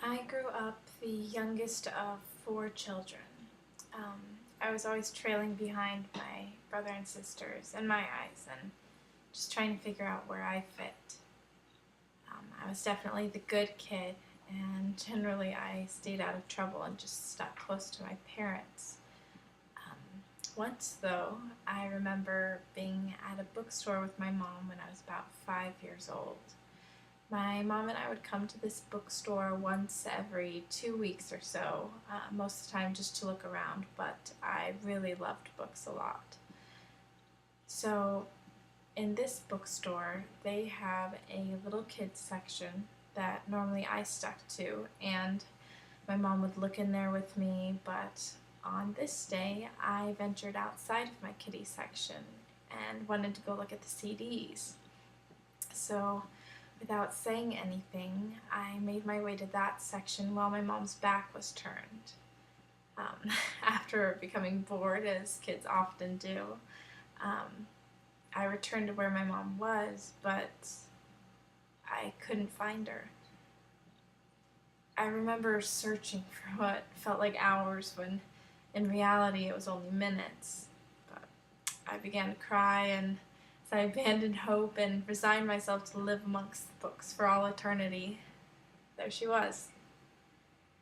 I grew up the youngest of four children. I was always trailing behind my brother and sisters in my eyes and just trying to figure out where I fit. I was definitely the good kid, and generally I stayed out of trouble and just stuck close to my parents. Once, though, I remember being at a bookstore with my mom when I was about 5 years old. My mom and I would come to this bookstore once every 2 weeks or so, most of the time just to look around, but I really loved books a lot. So in this bookstore, they have a little kids section that normally I stuck to, and my mom would look in there with me, but on this day, I ventured outside of my kiddie section and wanted to go look at the CDs. So without saying anything, I made my way to that section while my mom's back was turned. After becoming bored, as kids often do, I returned to where my mom was, but I couldn't find her. I remember searching for what felt like hours when in reality it was only minutes. But I began to cry, and as I abandoned hope and resigned myself to live amongst the books for all eternity, there she was.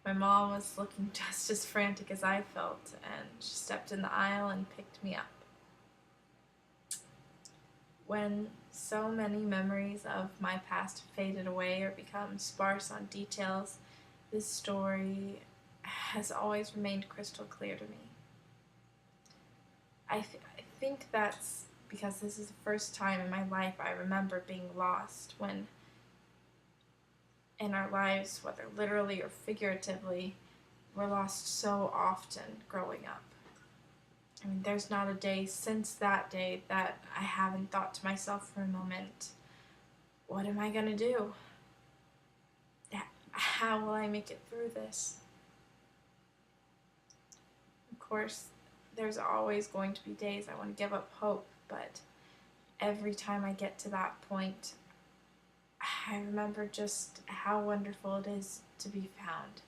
My mom was looking just as frantic as I felt, and she stepped in the aisle and picked me up. When so many memories of my past faded away or become sparse on details, this story has always remained crystal clear to me. I think that's because this is the first time in my life I remember being lost, when in our lives, whether literally or figuratively, we're lost so often growing up. I mean, there's not a day since that day that I haven't thought to myself for a moment, what am I going to do? How will I make it through this? Of course, there's always going to be days I want to give up hope, but every time I get to that point, I remember just how wonderful it is to be found.